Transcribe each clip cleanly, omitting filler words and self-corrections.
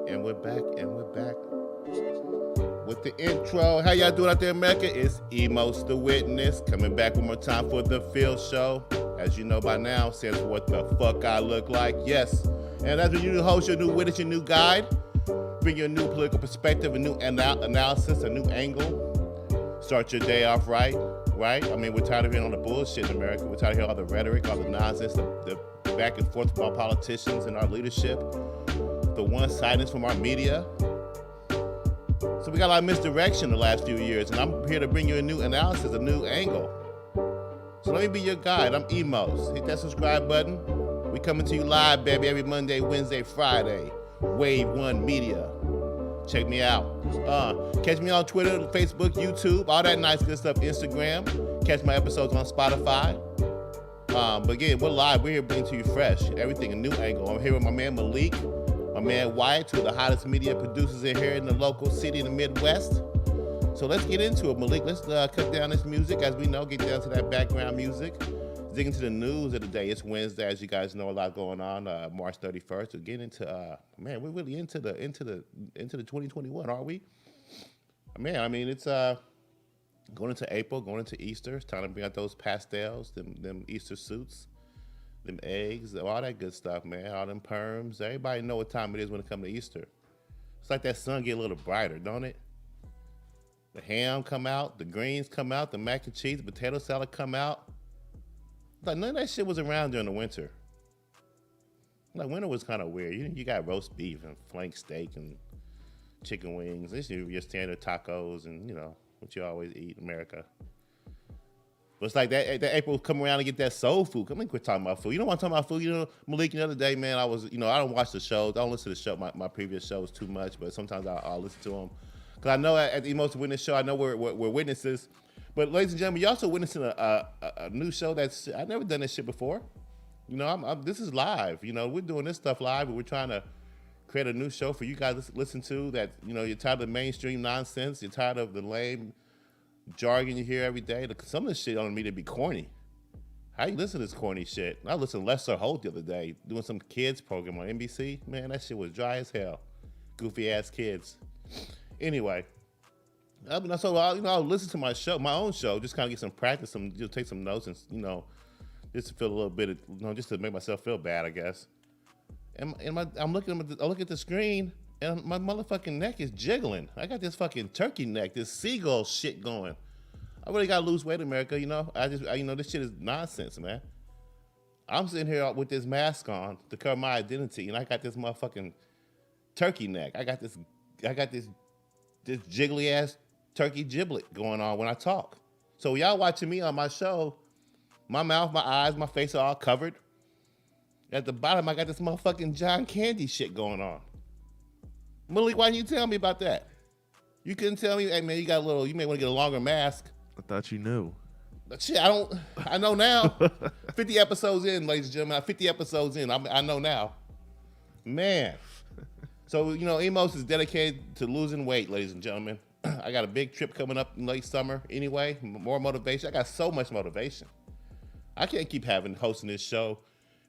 And we're back with the intro. How y'all doing out there, America? It's Emos the Witness, coming back one more time for the Phil Show. As you know by now, says what the fuck I look like. Yes, and that's when you host your new witness, your new guide. Bring you a new political perspective, a new analysis, a new angle. Start your day off right? I mean, we're tired of hearing all the bullshit in America. We're tired of hearing all the rhetoric, all the nonsense, the back and forth from our politicians and our leadership, the one-sidedness from our media. So we got a lot of misdirection the last few years, and I'm here to bring you a new analysis, a new angle. So let me be your guide. I'm Emos. Hit that subscribe button. We coming to you live, baby, every Monday, Wednesday, Friday. Wave One Media. Check me out. Catch me on Twitter, Facebook, YouTube, all that nice good stuff, Instagram. Catch my episodes on Spotify. But again, we're live. We're here bringing to you fresh everything, a new angle. I'm here with my man Malik, my man Wyatt, two of the hottest media producers in here in the local city in the Midwest. So let's get into it, Malik. Let's cut down this music, as we know, get down to that background music. Dig into the news of the day. It's Wednesday, as you guys know, a lot going on. March 31st. So get into man, we're really into the 2021, are we? Man, I mean, it's going into April, going into Easter. It's time to bring out those pastels, them Easter suits, them eggs, all that good stuff, man. All them perms. Everybody know what time it is when it comes to Easter. It's like that sun get a little brighter, don't it? The ham come out, the greens come out, the mac and cheese, the potato salad come out. Like none of that shit was around during the winter. Like winter was kind of weird. You got roast beef and flank steak and chicken wings. This is your standard tacos and what you always eat in America. But it's like that April come around and get that soul food. Come on, quit talking about food. You don't want to talk about food. Malik, the other day, man, I was, I don't watch the shows. I don't listen to the show, my previous shows too much, but sometimes I'll listen to them. Because I know at the Emotional Witness show, I know we're witnesses. But ladies and gentlemen, you're also witnessing a new show that's, I've never done this shit before. This is live. We're doing this stuff live, and we're trying to create a new show for you guys to listen to that, you're tired of the mainstream nonsense. You're tired of the lame jargon you hear every day. Some of this shit on me to be corny. How you listen to this corny shit? I listened to Lester Holt the other day doing some kids program on NBC. Man, that shit was dry as hell. Goofy ass kids. Anyway, so I'll listen to my own show, just kind of get some practice, take some notes, and just to feel a little bit of, just to make myself feel bad, I guess. And I look at the screen, and my motherfucking neck is jiggling. I got this fucking turkey neck, this seagull shit going. I really gotta lose weight, America. This shit is nonsense, man. I'm sitting here with this mask on to cover my identity, and I got this motherfucking turkey neck. I got this jiggly ass turkey giblet going on when I talk. So y'all watching me on my show, my mouth, my eyes, my face are all covered. At the bottom, I got this motherfucking John Candy shit going on. Malik, why didn't you tell me about that? You couldn't tell me, hey man, you may want to get a longer mask. I thought you knew. But shit, I know now. 50 episodes in, ladies and gentlemen. 50 episodes in, I know now. Man. So, Emos is dedicated to losing weight, ladies and gentlemen. I got a big trip coming up in late summer anyway. More motivation. I got so much motivation. I can't keep hosting this show,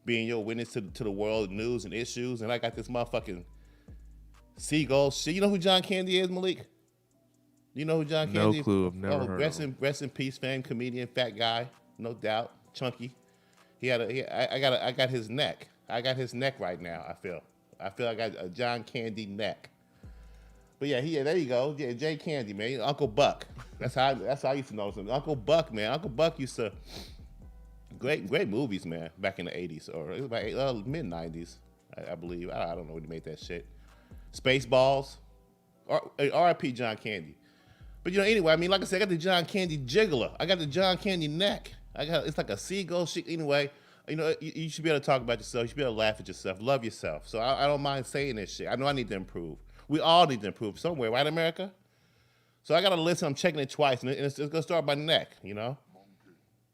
being your witness to the world news and issues, and I got this motherfucking seagull shit. You know who John Candy is, Malik? You know who John Candy is? No clue. I've never heard of him. Rest in peace, famed comedian, fat guy, no doubt, chunky. I got his neck. I got his neck right now. I feel I got a John Candy neck. But yeah, there you go. Yeah, Jay Candy, man, Uncle Buck. That's how I used to know him. Uncle Buck, man. Uncle Buck used to. Great movies, man, back in the 80s, or it was about mid-90s, I believe. I don't know when he made that shit. Spaceballs, R.I.P. John Candy. But, anyway, I mean, like I said, I got the John Candy jiggler. I got the John Candy neck. It's like a seagull shit. Anyway, you should be able to talk about yourself. You should be able to laugh at yourself, love yourself. So I don't mind saying this shit. I know I need to improve. We all need to improve somewhere, right, America? So I got to listen. I'm checking it twice, and it's going to start by neck,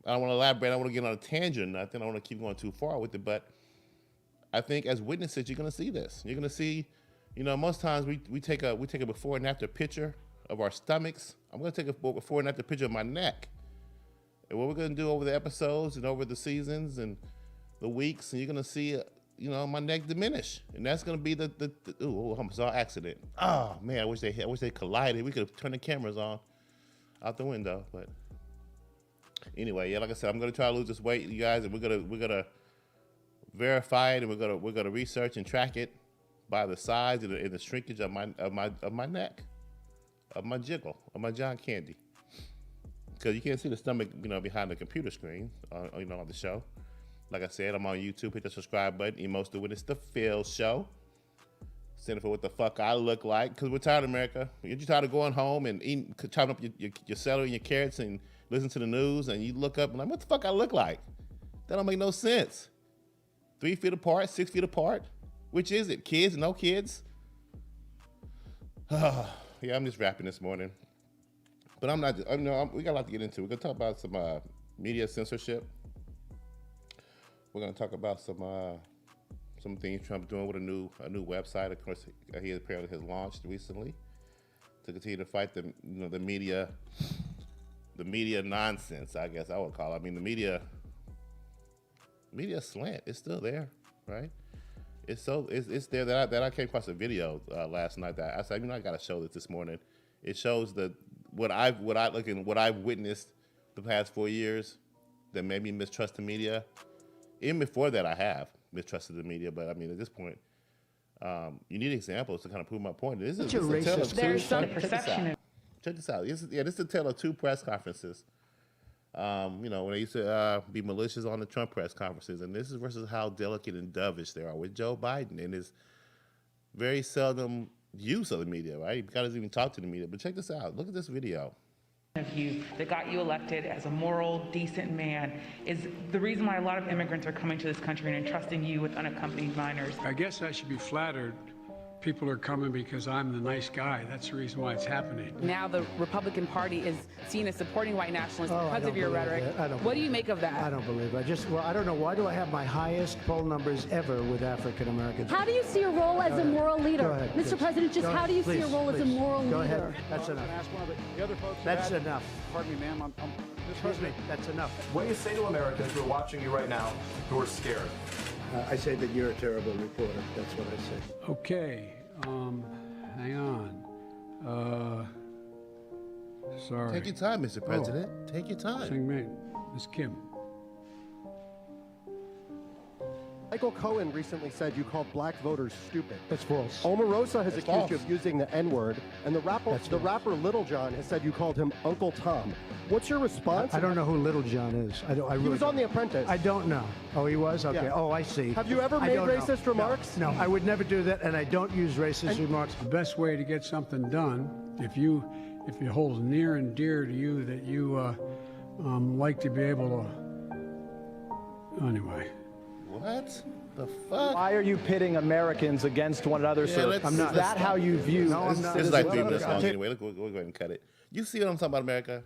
I don't want to elaborate. I don't want to get on a tangent or nothing. I don't want to keep going too far with it. But I think as witnesses, you're going to see this. You're going to see, most times we take a before and after picture of our stomachs. I'm going to take a before and after picture of my neck. And what we're going to do over the episodes and over the seasons and the weeks, and you're going to see, my neck diminish. And that's going to be the I saw an accident. Oh, man, I wish they collided. We could have turned the cameras on out the window, but. Anyway, yeah, like I said, I'm gonna try to lose this weight, you guys, and we're gonna verify it, and we're gonna research and track it by the size and the shrinkage of my neck, of my jiggle, of my John Candy. Because you can't see the stomach, behind the computer screen, on the show. Like I said, I'm on YouTube. Hit the subscribe button. Emotional Witness, the Phil Show. Send it for what the fuck I look like. Because we're tired of America. You're tired of going home and eating, chopping up your celery and your carrots and listen to the news, and you look up and like, what the fuck I look like? That don't make no sense. 3 feet apart, 6 feet apart. Which is it? Kids? No kids? Yeah, I'm just rapping this morning. But I'm not. We got a lot to get into. We're gonna talk about some media censorship. we're gonna talk about some things Trump's doing with a new website. Of course, he apparently has launched recently to continue to fight the media nonsense, I guess I would call it. I mean, the media slant is still there, right? It's there that I came across a video last night that I said, I got to show this morning. It shows what I've witnessed the past 4 years that made me mistrust the media. Even before that, I have mistrusted the media, but I mean, at this point, you need examples to kind of prove my point. This is a tale of There's some perception. Check this out. This is a tale of two press conferences. When they used to be malicious on the Trump press conferences, and this is versus how delicate and dovish they are with Joe Biden and his very seldom use of the media, right? He doesn't even talk to the media. But check this out. Look at this video. Of you that got you elected as a moral, decent man is the reason why a lot of immigrants are coming to this country and entrusting you with unaccompanied minors. I guess I should be flattered. People are coming because I'm the nice guy. That's the reason why it's happening. Now the Republican Party is seen as supporting white nationalists because of your rhetoric. What do you make of that? I don't believe it. I don't know. Why do I have my highest poll numbers ever with African Americans? How do you see your role as a moral leader? Go ahead, Mr. President, just how do you see your role as a moral leader? Go ahead. That's enough. That's enough. Pardon me, ma'am. Excuse me. That's enough. What do you say to Americans who are watching you right now who are scared? I say that you're a terrible reporter. That's what I say. Okay, hang on. Sorry. Take your time, Mr. President. Take your time. Sing me, Miss Kim. Michael Cohen recently said you called black voters stupid. That's false. Omarosa has That's accused you false. of using the N-word, and the rapper Little John has said you called him Uncle Tom. What's your response? I don't know who Little John is. He was on The Apprentice. I don't know. Oh, he was? Okay. Yeah. Oh, I see. Have you ever made racist remarks? No, I would never do that, and I don't use racist remarks. The best way to get something done, if you hold near and dear to you that you like to be able to. Anyway. What the fuck? Why are you pitting Americans against one another, sir? I'm not. Is that how you view? No, I'm not. This is like 3 minutes long anyway. We'll go ahead and cut it. You see what I'm talking about, America?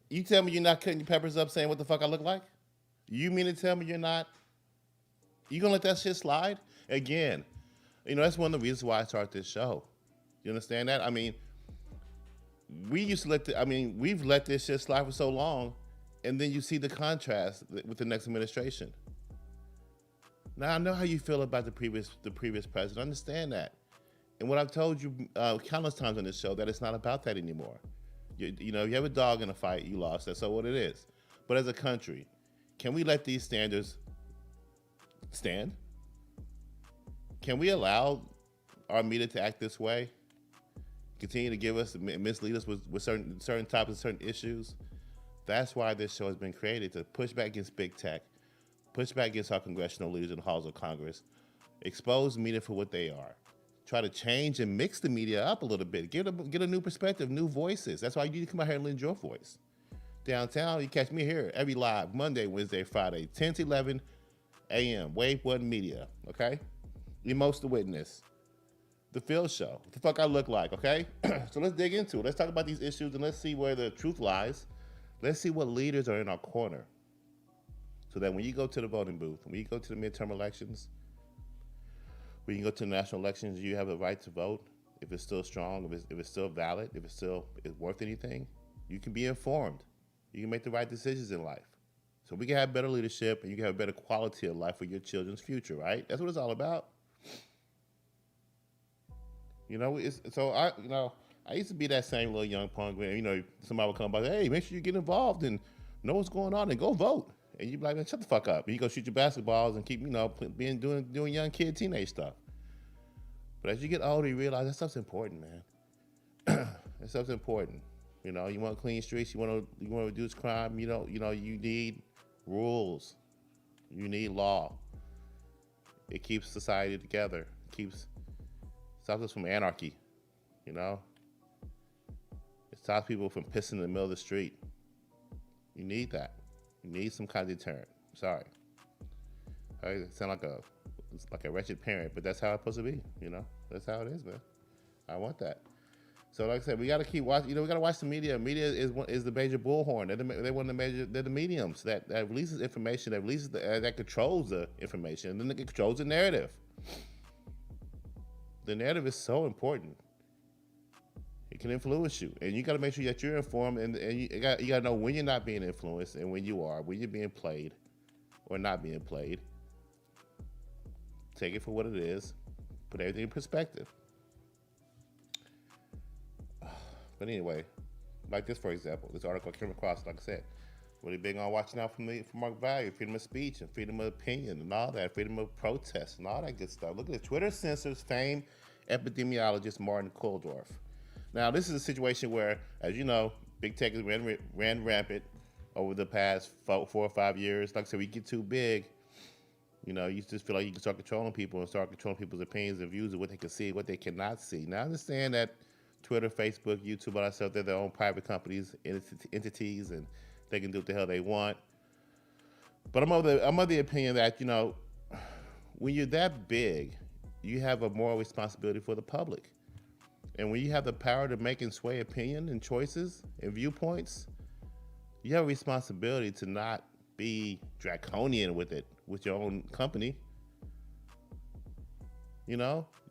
You tell me you're not cutting your peppers up saying what the fuck I look like? You mean to tell me you're not? You gonna let that shit slide? Again, that's one of the reasons why I started this show. You understand that? I mean, we used to we've let this shit slide for so long, and then you see the contrast with the next administration. Now I know how you feel about the previous president. I understand that, and what I've told you countless times on this show that it's not about that anymore. You have a dog in a fight, you lost. That's what it is. But as a country, can we let these standards stand? Can we allow our media to act this way? Continue to give us, mislead us with certain topics, certain issues? That's why this show has been created, to push back against big tech, push back against our congressional leaders in the halls of Congress, expose media for what they are, try to change and mix the media up a little bit, get a new perspective, new voices. That's why you need to come out here and lend your voice. Downtown, you catch me here every live Monday, Wednesday, Friday, 10 to 11 a.m. Wave One Media, okay? Emost the Witness, The Field Show, what the fuck I look like, okay? So let's dig into it. Let's talk about these issues and let's see where the truth lies. Let's see what leaders are in our corner, so that when you go to the voting booth, when you go to the midterm elections, when you go to the national elections, you have the right to vote. If it's still strong, if it's still valid, if it's still worth anything, you can be informed. You can make the right decisions in life. So we can have better leadership and you can have a better quality of life for your children's future, right? That's what it's all about. I used to be that same little young punk when, somebody would come by and say, hey, make sure you get involved and know what's going on and go vote. And you'd be like, man, shut the fuck up. And you go shoot your basketballs and keep, doing young kid, teenage stuff. But as you get older, you realize that stuff's important, man. That stuff's important. You want clean streets, you want to reduce crime, you need rules. You need law. It keeps society together. It stops us from anarchy, It stops people from pissing in the middle of the street. You need that. You need some kind of deterrent. Sorry. I sound like a wretched parent, but that's how it's supposed to be, That's how it is, man. I want that. So like I said, we got to keep watching. We got to watch the media. Media is the major bullhorn. They're the mediums that releases information, that releases that controls the information, and then it controls the narrative. The narrative is so important. It can influence you, and you got to make sure that you're informed, and you got to know when you're not being influenced and when you are, when you're being played or not being played. Take it for what it is. Put everything in perspective. But anyway, like this, for example, this article I came across, like I said, really big on watching out from our value, freedom of speech and freedom of opinion and all that, freedom of protest and all that good stuff. Look at it. Twitter censors famed epidemiologist Martin Kulldorff. Now, this is a situation where, as you know, big tech has ran rampant over the past 4 or 5 years. Like I said, we get too big, you just feel like you can start controlling people and start controlling people's opinions and views of what they can see, what they cannot see. Now, I understand that Twitter, Facebook, YouTube, all that stuff, they're their own private companies, entities, and they can do what the hell they want. But I'm of the opinion that, when you're that big, you have a moral responsibility for the public. And when you have the power to make and sway opinion and choices and viewpoints, you have a responsibility to not be draconian with it, with your own company.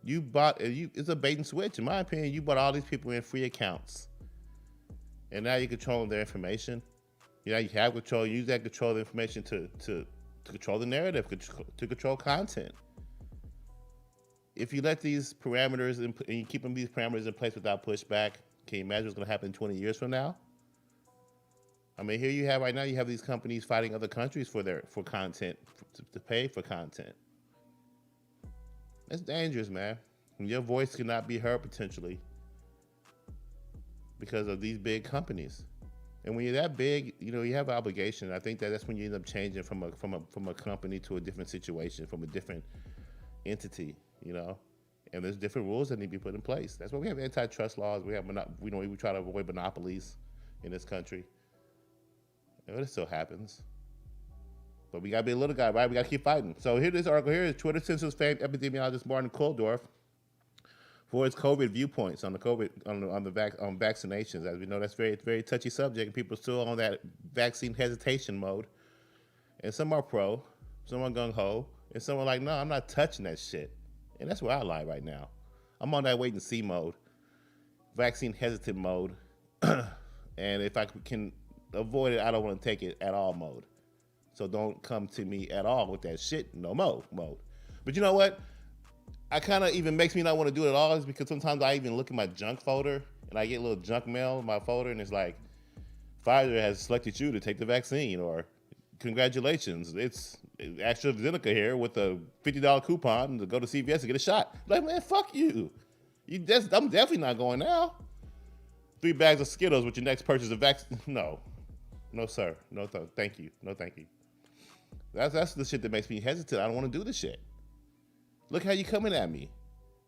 You bought, it's a bait and switch. In my opinion, you bought all these people in free accounts. And now you're controlling their information. You have control, you use that control of the information to control the narrative, to control content. If you let these parameters, and you keep these parameters in place without pushback, can you imagine what's going to happen 20 years from now? I mean, here you have right now, you have these companies fighting other countries for content, to pay for content. It's dangerous, man. Your voice cannot be heard potentially because of these big companies. And when you're that big, you have an obligation. I think that's when you end up changing from a company to a different situation, from a different entity, And there's different rules that need to be put in place. That's why we have antitrust laws. We have we try to avoid monopolies in this country. But it still happens. But we gotta be a little guy, right? We gotta keep fighting. So here, this article here is Twitter censors famed epidemiologist Martin Kulldorff for his COVID viewpoints on the vaccinations. As we know, that's very, very touchy subject, and people are still on that vaccine hesitation mode. And some are pro, some are gung ho, and some are like, no, I'm not touching that shit. And that's where I lie right now. I'm on that wait and see mode, vaccine hesitant mode, and if I can avoid it, I don't want to take it at all mode. So don't come to me at all with that shit, no mode. But you know what? I kind of even makes me not want to do it at all is because sometimes I even look at my junk folder and I get a little junk mail in my folder and it's like, Pfizer has selected you to take the vaccine, or congratulations, it's AstraZeneca here with a $50 coupon to go to CVS and get a shot. Like, man, fuck you. I'm definitely not going now. 3 bags of Skittles with your next purchase of vaccine. No, sir. No, thank you. No, thank you. That's the shit that makes me hesitant. I don't want to do the shit. Look how you coming at me.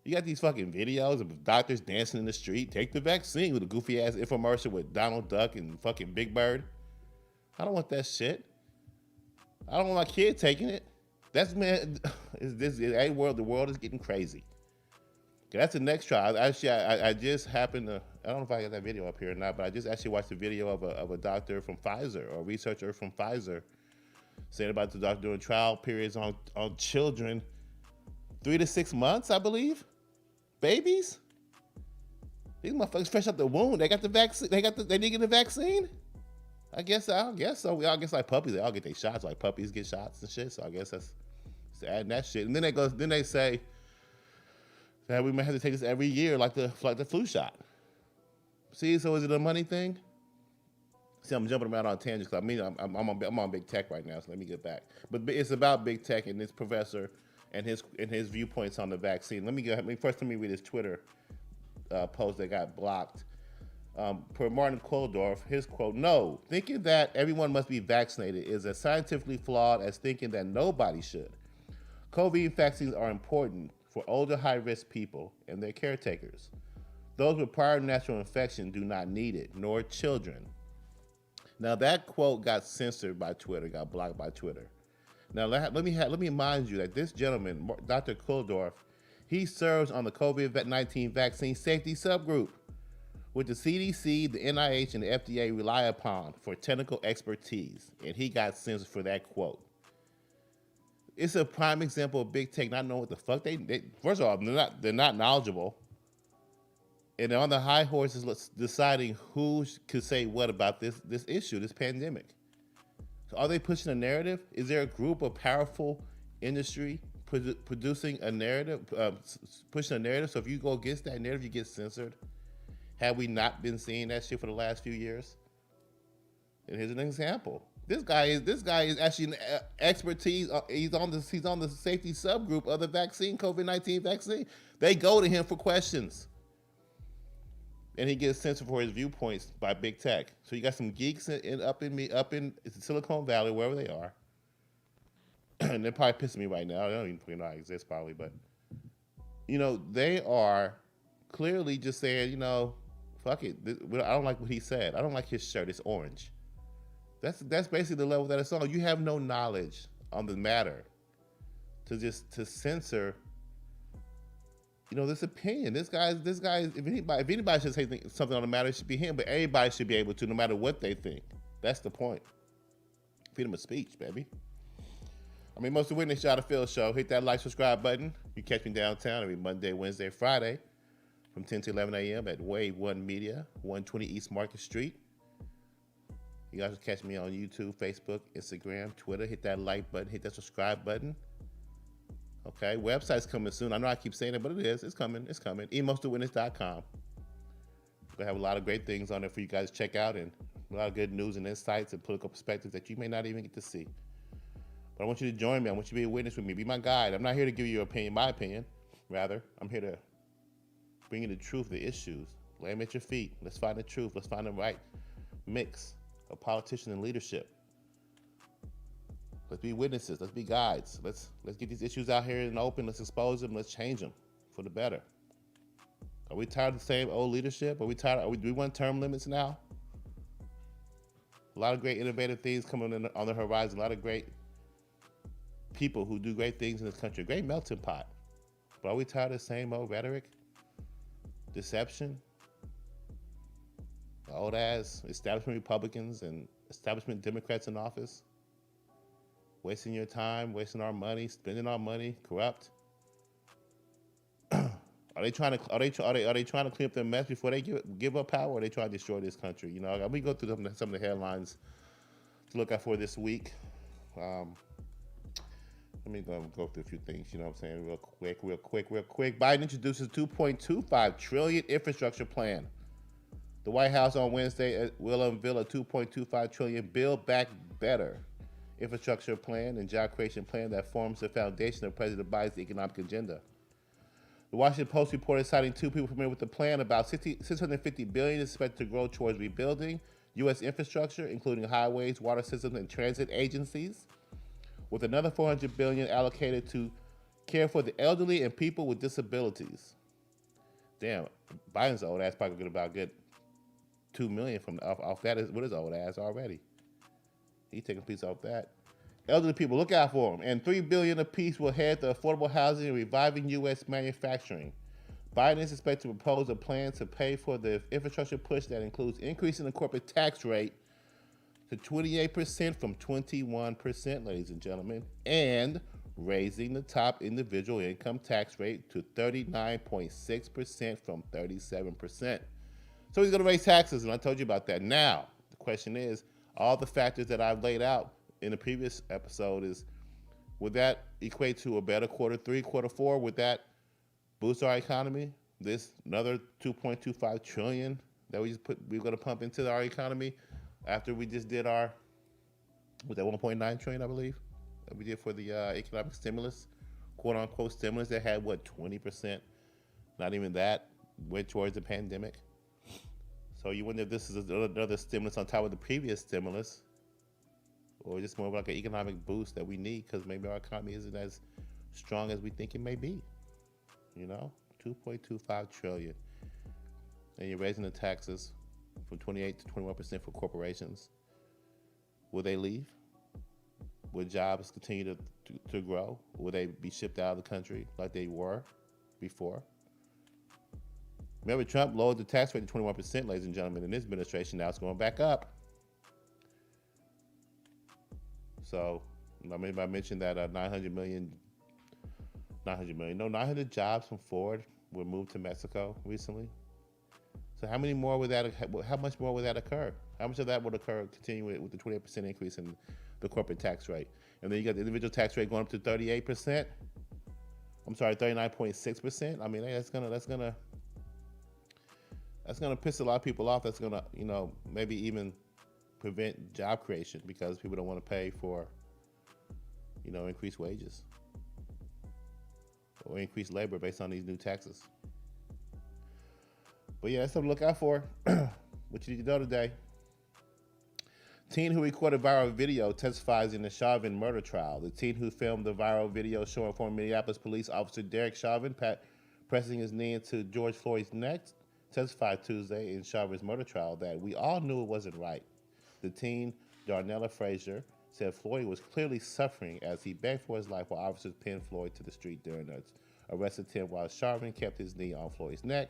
You got these fucking videos of doctors dancing in the street. Take the vaccine with a goofy ass infomercial with Donald Duck and fucking Big Bird. I don't want that shit. I don't want my kid taking it. That's, man, the world is getting crazy. That's the next trial. Actually, I just happened to, I don't know if I got that video up here or not, but I just actually watched a video of a doctor from Pfizer, or a researcher from Pfizer, saying about the doctor doing trial periods on children, 3 to 6 months, I believe. Babies. These motherfuckers fresh out the womb. They got the vaccine. They didn't get the vaccine. I guess so. We all get like puppies. They all get their shots. Like puppies get shots and shit. So I guess that's adding that shit. And then they say that we might have to take this every year, like the flu shot. See, so is it a money thing? See, I'm jumping around on tangents because I'm on big tech right now. So let me get back. But it's about big tech and this professor and his viewpoints on the vaccine. Let me read his Twitter post that got blocked. Per Martin Kulldorff, his quote: "No, thinking that everyone must be vaccinated is as scientifically flawed as thinking that nobody should. COVID vaccines are important for older high-risk people and their caretakers. Those with prior natural infection do not need it, nor children." Now that quote got censored by Twitter, got blocked by Twitter. Now let me remind you that this gentleman, Dr. Kulldorff, he serves on the COVID-19 vaccine safety subgroup. which the CDC, the NIH, and the FDA rely upon for technical expertise. And he got censored for that quote. It's a prime example of big tech not knowing what the fuck they first of all, they're not knowledgeable. And they're on the high horses deciding who could say what about this issue, this pandemic. So are they pushing a narrative? Is there a group of powerful industry producing a narrative, pushing a narrative? So if you go against that narrative, you get censored. Have we not been seeing that shit for the last few years? And here's an example. This guy is actually an expertise. He's on the safety subgroup of the vaccine, COVID-19 vaccine. They go to him for questions. And he gets censored for his viewpoints by big tech. So you got some geeks up in Silicon Valley, wherever they are. And they're probably pissing me right now. They don't even fucking know I exist probably, but they are clearly just saying, fuck it. I don't like what he said. I don't like his shirt. It's orange. That's basically the level that it's on. You have no knowledge on the matter to censor this opinion. This guy, if anybody should say something on the matter, it should be him, but everybody should be able to, no matter what they think. That's the point. Freedom of speech, baby. Most of the Witness Y'all the Phil Show. Hit that like, subscribe button. You catch me downtown every Monday, Wednesday, Friday from 10 to 11 a.m. at Wave 1 Media, 120 East Market Street. You guys can catch me on YouTube, Facebook, Instagram, Twitter. Hit that like button, hit that subscribe button. Okay, website's coming soon. I know I keep saying it, but it is. It's coming. emostowitness.com. We're gonna have a lot of great things on there for you guys to check out, and a lot of good news and insights and political perspectives that you may not even get to see. But I want you to join me. I want you to be a witness with me. Be my guide. I'm not here to give you your opinion, my opinion. Rather, I'm here to bring you the truth, the issues. Lay them at your feet. Let's find the truth. Let's find the right mix of politicians and leadership. Let's be witnesses. Let's be guides. Let's get these issues out here in the open. Let's expose them. Let's change them for the better. Are we tired of the same old leadership? Are we tired? Do we want term limits now? A lot of great innovative things coming on the horizon. A lot of great people who do great things in this country. Great melting pot. But are we tired of the same old rhetoric? Deception? Old ass establishment Republicans and establishment Democrats in office? Wasting your time, wasting our money, spending our money, corrupt. Are they trying to clean up their mess before they give up power, or are they trying to destroy this country? We go through some of the headlines to look out for this week. Let me go through a few things. You know what I'm saying? Real quick. Biden introduces $2.25 trillion infrastructure plan. The White House on Wednesday will unveil a $2.25 trillion Build Back Better infrastructure plan and job creation plan that forms the foundation of President Biden's economic agenda. The Washington Post reported, citing two people familiar with the plan, about $650 billion is expected to grow towards rebuilding U.S. infrastructure, including highways, water systems, and transit agencies, with another $400 billion allocated to care for the elderly and people with disabilities. Damn, Biden's old ass probably get about good $2 million off that. What is old ass already? He taking a piece off that. Elderly people, look out for them. And $3 billion apiece will head to affordable housing and reviving U.S. manufacturing. Biden is expected to propose a plan to pay for the infrastructure push that includes increasing the corporate tax rate to 28% from 21%, ladies and gentlemen, and raising the top individual income tax rate to 39.6% from 37%. So he's going to raise taxes, and I told you about that. Now, the question is, all the factors that I've laid out in the previous episode is, would that equate to a better quarter three, quarter four? Would that boost our economy? This another $2.25 trillion that we're going to pump into our economy after we just did our, was that $1.9 trillion, I believe, that we did for the economic stimulus, quote unquote stimulus that had 20%, not even that, went towards the pandemic. So you wonder if this is another stimulus on top of the previous stimulus, or just more of like an economic boost that we need because maybe our economy isn't as strong as we think it may be. $2.25 trillion. And you're raising the taxes from 28 to 21% for corporations. Will they leave? Will jobs continue to grow? Will they be shipped out of the country like they were before? Remember, Trump lowered the tax rate to 21%, ladies and gentlemen, in his administration. Now it's going back up. So, I mentioned that 900 jobs from Ford were moved to Mexico recently. So how much more would that occur? How much of that would occur continuing with the 28% increase in the corporate tax rate? And then you got the individual tax rate going up to 38%. I'm sorry, 39.6%. I mean, that's gonna piss a lot of people off. That's gonna, maybe even prevent job creation because people don't want to pay for, increased wages or increased labor based on these new taxes. But yeah, that's something to look out for. What you need to know today. Teen who recorded viral video testifies in the Chauvin murder trial. The teen who filmed the viral video showing former Minneapolis police officer Derek Chauvin pressing his knee into George Floyd's neck testified Tuesday in Chauvin's murder trial that we all knew it wasn't right. The teen, Darnella Frazier, said Floyd was clearly suffering as he begged for his life while officers pinned Floyd to the street during the arrest attempt while Chauvin kept his knee on Floyd's neck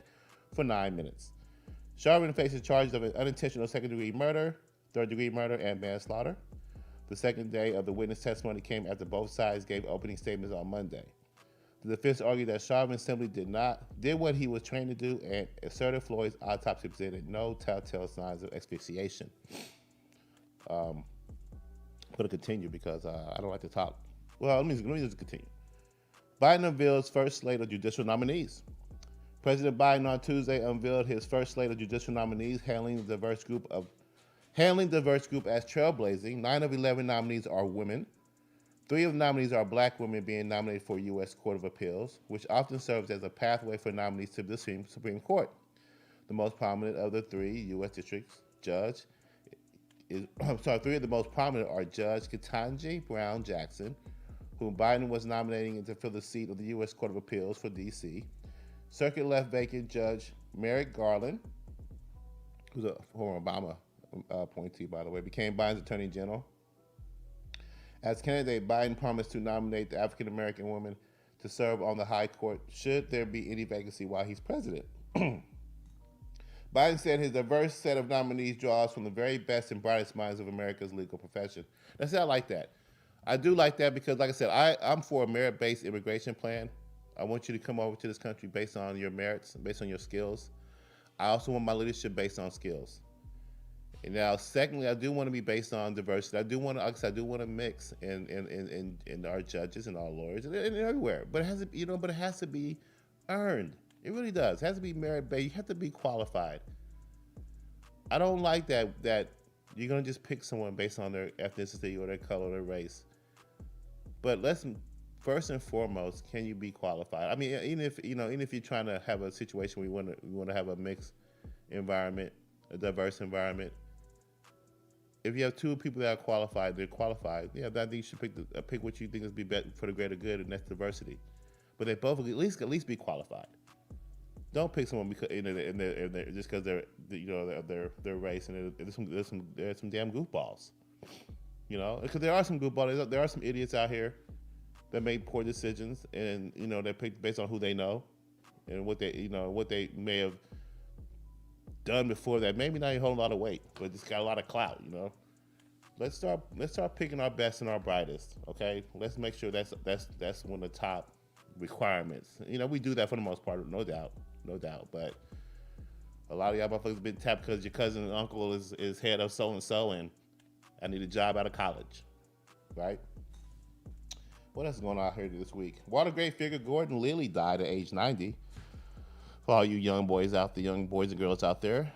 for 9 minutes. Chauvin faces charges of an unintentional second-degree murder, third-degree murder, and manslaughter. The second day of the witness testimony came after both sides gave opening statements on Monday. The defense argued that Chauvin simply did what he was trained to do and asserted Floyd's autopsy presented no telltale signs of asphyxiation. I'm going to continue because I don't like to talk. Well, let me just continue. Biden unveils first slate of judicial nominees. President Biden on Tuesday unveiled his first slate of judicial nominees, hailing the diverse group as trailblazing. 9 of 11 nominees are women. 3 of the nominees are black women being nominated for U.S. Court of Appeals, which often serves as a pathway for nominees to the Supreme Court. The most prominent of the 3 U.S. districts judge is, 3 of the most prominent are Judge Ketanji Brown Jackson, whom Biden was nominating to fill the seat of the U.S. Court of Appeals for D.C., Circuit left vacant Judge Merrick Garland, who's a former Obama appointee, by the way, became Biden's Attorney General. As candidate, Biden promised to nominate the African-American woman to serve on the high court should there be any vacancy while he's president. Biden said his diverse set of nominees draws from the very best and brightest minds of America's legal profession. That's I like that. I do like that because, like I said, I'm for a merit-based immigration plan. I want you to come over to this country based on your merits, based on your skills. I also want my leadership based on skills. And now, secondly, I do want to be based on diversity. I do want to mix in our judges and our lawyers and everywhere. But it has to, it has to be earned. It really does. It has to be merit-based. You have to be qualified. I don't like that you're gonna just pick someone based on their ethnicity or their color or their race. But first and foremost, can you be qualified? I mean, even if you're trying to have a situation where you want to have a mixed environment, a diverse environment. If you have 2 people that are qualified, they're qualified. Yeah, I think you should pick what you think is be better for the greater good, and that's diversity. But they both at least be qualified. Don't pick someone because just because their race and there's some damn goofballs. Because there are some goofballs. There are some idiots out here that make poor decisions, and they pick based on who they know and what they may have done before that. Maybe not even hold a lot of weight, but just got a lot of clout. Let's start picking our best and our brightest. Okay, let's make sure that's one of the top requirements. We do that for the most part, no doubt. But a lot of y'all motherfuckers been tapped because your cousin and uncle is head of so and so, and I need a job out of college, right? What else is going on here this week? Watergate figure Gordon Lilly died at age 90. For all you young boys and girls out there,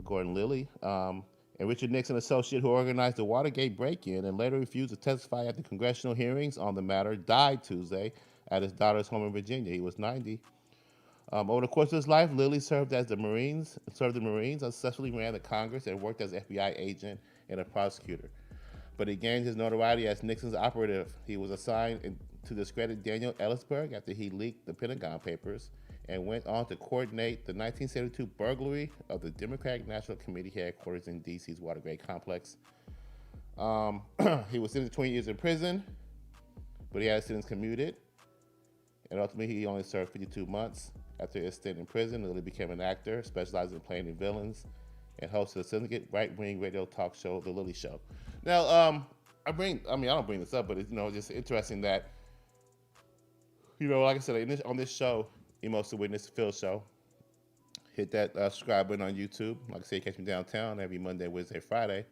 Gordon Lilly, and Richard Nixon associate who organized the Watergate break-in and later refused to testify at the congressional hearings on the matter, died Tuesday at his daughter's home in Virginia. He was 90. Over the course of his life, Lilly served the Marines, successfully ran the Congress, and worked as an FBI agent and a prosecutor. But he gained his notoriety as Nixon's operative. He was assigned to discredit Daniel Ellsberg after he leaked the Pentagon Papers and went on to coordinate the 1972 burglary of the Democratic National Committee headquarters in D.C.'s Watergate complex. He was sentenced to 20 years in prison, but he had his sentence commuted, and ultimately he only served 52 months. After his stint in prison, Lilly became an actor, specializing in playing villains, and hosted a syndicate right-wing radio talk show, The Lilly Show. Now, I don't bring this up, but it's, just interesting that, like I said, on this show, Emos the Witness, Phil Show, hit that subscribe button on YouTube. Like I said, you catch me downtown every Monday, Wednesday, Friday,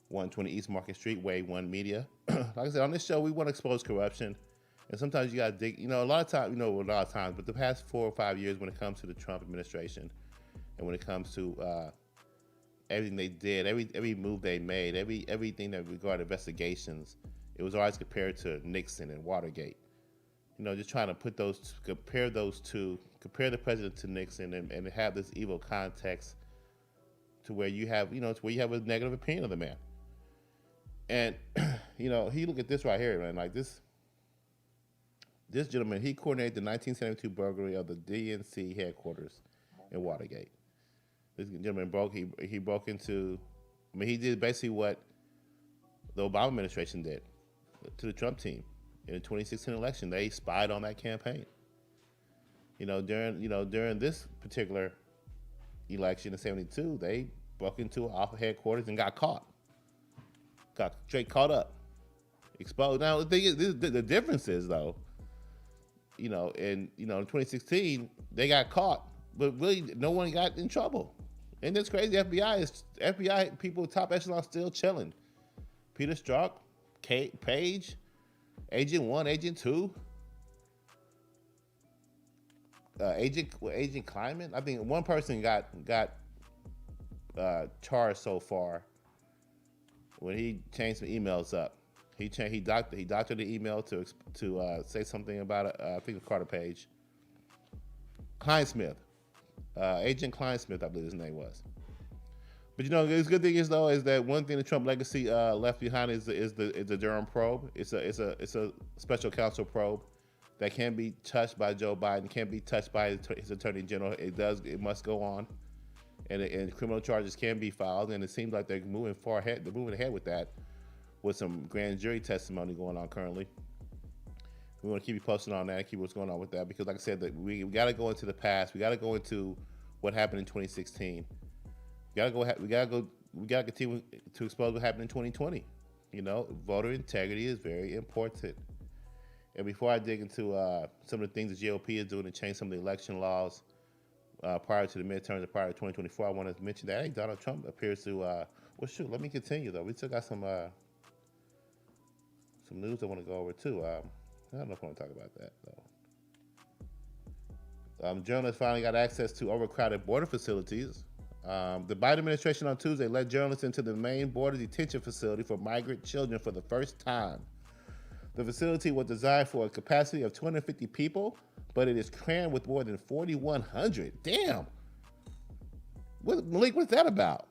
120 East Market Street, Way 1 Media. Like I said, on this show, we want to expose corruption. And sometimes you got to dig, a lot of times, but the past 4 or 5 years when it comes to the Trump administration and when it comes to everything they did, every move they made, everything that regarded investigations, it was always compared to Nixon and Watergate. Just trying to compare the president to Nixon and have this evil context to where you have, a negative opinion of the man. And, he look at this right here, man, like this gentleman, he coordinated the 1972 burglary of the DNC headquarters in Watergate. This gentleman broke into, he did basically what the Obama administration did to the Trump team in the 2016 election. They spied on that campaign. During this particular election in 72, they broke into Alpha headquarters and got caught. Got straight caught up, exposed. Now the thing is, the difference is though, in 2016 they got caught, but really no one got in trouble. And that's crazy. FBI people, top echelon, still chilling. Peter Strzok, Page, Agent 1, Agent 2, Agent Kleiman. I think one person got charged so far when he changed some emails up. He doctored the email to say something about I think it's Carter Page. Kleinsmith. Agent Kleinsmith, I believe his name was. But the good thing is that one thing the Trump legacy left behind is the Durham probe. It's a special counsel probe that can be touched by Joe Biden, can't be touched by his attorney general. It must go on, and criminal charges can be filed. And it seems like they're moving ahead. They're moving ahead with that, with some grand jury testimony going on currently. We want to keep you posted on that and keep what's going on with that, because like I said, that we got to go into the past. We got to go into what happened in 2016. We got to continue to expose what happened in 2020. Voter integrity is very important. And before I dig into some of the things the GOP is doing to change some of the election laws prior to the midterms and prior to 2024, I want to mention that, hey, Donald Trump appears to, let me continue though. We still got some news I want to go over too. I don't know if I want to talk about that though. Journalists finally got access to overcrowded border facilities. The Biden administration on Tuesday let journalists into the main border detention facility for migrant children for the first time. The facility was designed for a capacity of 250 people, but it is crammed with more than 4,100. Damn. Malik, what's that about?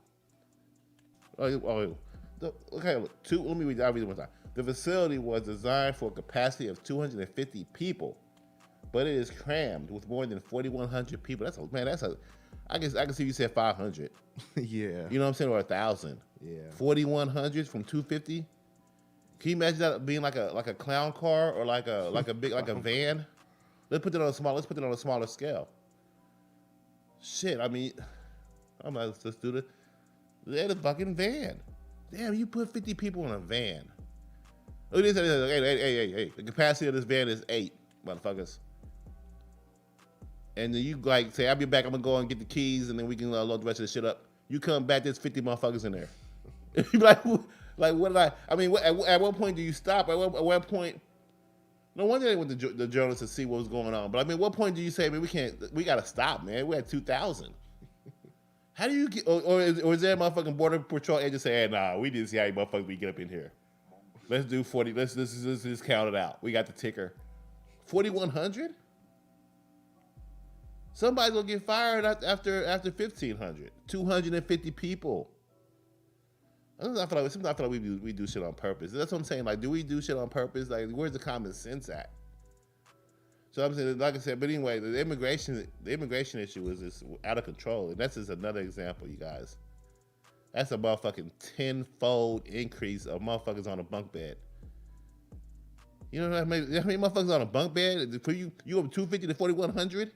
Okay, let me read it one time. The facility was designed for a capacity of 250 people, but it is crammed with more than 4,100 people. I guess I can see you said 500. Yeah. You know what I'm saying? Or 1,000. Yeah. 4,100 from 250. Can you imagine that being like a clown car or like a van? Let's put it on a smaller scale. Shit, I'm like, let's do this. They had a fucking van. Damn, you put 50 people in a van. Look at this. Hey. The capacity of this van is 8, motherfuckers. And then you say, I'll be back, I'm gonna go and get the keys, and then we can load the rest of the shit up. You come back, there's 50 motherfuckers in there. You like, what did at what point do you stop? At what point? No wonder they went to the journalists to see what was going on. But what point do you say, man, we gotta stop, man? We're at 2,000. How do you get, or is there a motherfucking border patrol agent say, hey, nah, we didn't see how you motherfuckers we get up in here. Let's do 40, let's just count it out. We got the ticker. 4,100? Somebody's gonna get fired after 1,500. 250 people. Sometimes I feel like we do shit on purpose. That's what I'm saying. Like, do we do shit on purpose? Like, where's the common sense at? So I'm saying, like I said, but anyway, the immigration issue is just out of control, and that's just another example, you guys. That's a motherfucking 10-fold increase of motherfuckers on a bunk bed. You know how many motherfuckers on a bunk bed? For you go from 250 to 4,100?